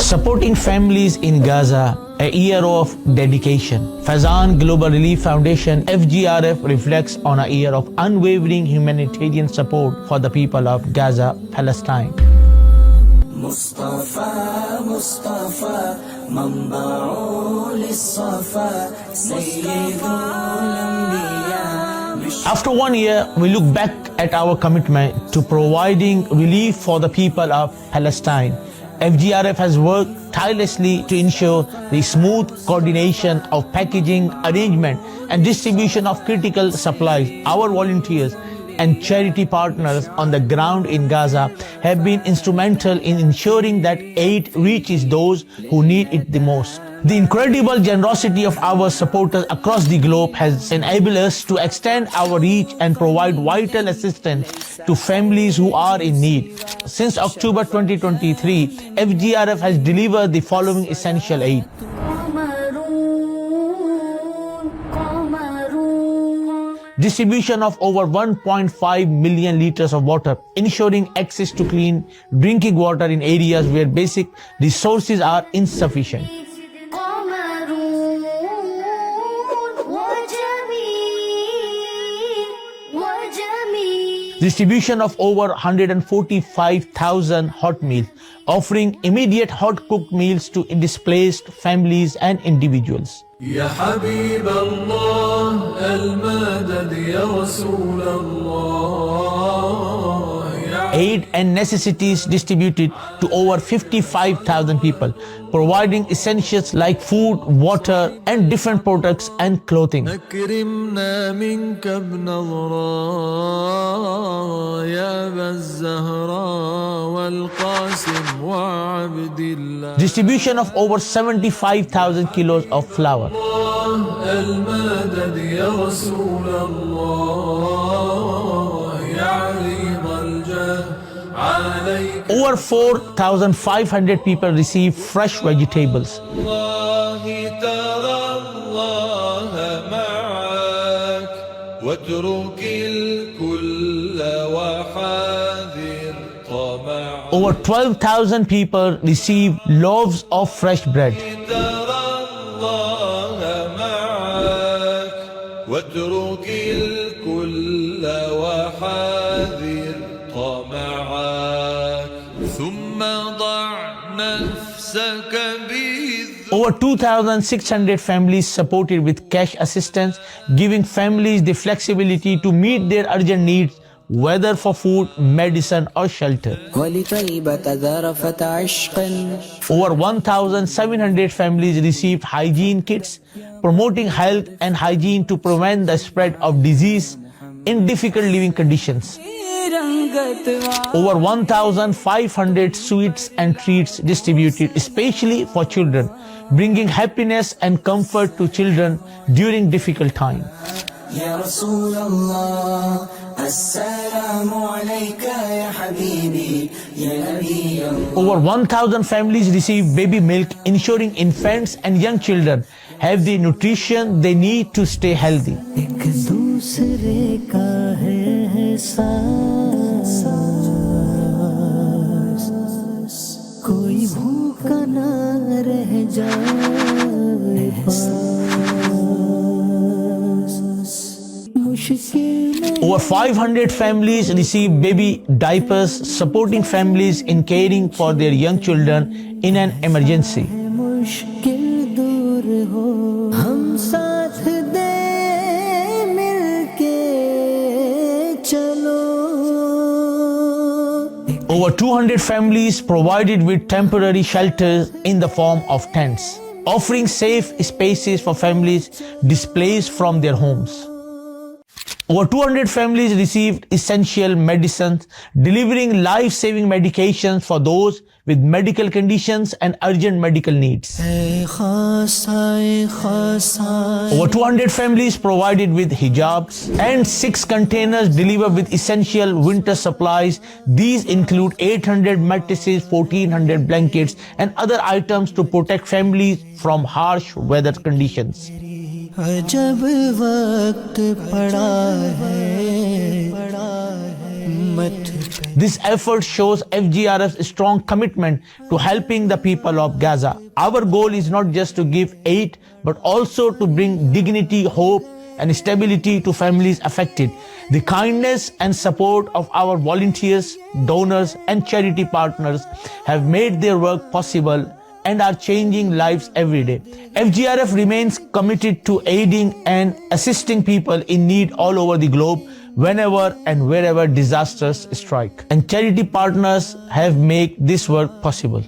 Supporting families in Gaza, a year of dedication. Faizan Global Relief Foundation (Fgrf) reflects on a year of unwavering humanitarian support for the people of Gaza Palestine. After 1 year, we look back at our commitment to providing relief for the people of Palestine. Fgrf has worked tirelessly to ensure the smooth coordination of packaging, arrangement, and distribution of critical supplies. Our volunteers and charity partners on the ground in Gaza have been instrumental in ensuring that aid reaches those who need it the most. The incredible generosity of our supporters across the globe has enabled us to extend our reach and provide vital assistance to families who are in need. Since October 2023, Fgrf has delivered the following essential aid. Distribution of over 1.5 million liters of water, ensuring access to clean drinking water in areas where basic resources are insufficient. Distribution of over 145,000 hot meals, offering immediate hot cooked meals to displaced families and individuals. يا حبيب الله المدد يا رسول الله. Aid and necessities distributed to over 55,000 people, providing essentials like food, water, and different products and clothing. أكرمنا منك بنظرة يا الزهراء والقاسم وعبد الله. Distribution of over 75,000 kilos of flour. المدد يا رسول الله يا عريض الجاه عليك. Over 4,500 people receive fresh vegetables. الله ترى الله معك واترك الكل وحاذر طمعك. Over 12,000 people receive loaves of fresh bread. واترك الكل وحاذر طمعك ثم ضع نفسك بذل. Over 2,600 families supported with cash assistance, giving families the flexibility to meet their urgent needs, whether for food, medicine, or shelter. Over 1,700 families received hygiene kits, promoting health and hygiene to prevent the spread of disease in difficult living conditions. Over 1,500 sweets and treats distributed especially for children, bringing happiness and comfort to children during difficult times. يا رسول الله السلام عليك يا حبيبي يا نبي الله. Over 1,000 families receive baby milk, ensuring infants and young children have the nutrition they need to stay healthy. एक दूसरे का है एहसास, कोई भूखा ना रह जाए पास. Over 500 families receive baby diapers, supporting families in caring for their young children in an emergency. Over 200 families provided with temporary shelters in the form of tents, offering safe spaces for families displaced from their homes. Over 200 families received essential medicines, delivering life-saving medications for those with medical conditions and urgent medical needs. Over 200 families provided with hijabs, and 6 containers delivered with essential winter supplies. These include 800 mattresses, 1,400 blankets, and other items to protect families from harsh weather conditions. अजब वक्त पड़ा है خدمت پہ. This effort shows FGRF's strong commitment to helping the people of Gaza. Our goal is not just to give aid, but also to bring dignity, hope, and stability to families affected. The kindness and support of our volunteers, donors, and charity partners have made their work possible and are changing lives every day. FGRF remains committed to aiding and assisting people in need all over the globe, whenever and wherever disasters strike. And charity partners have made this work possible.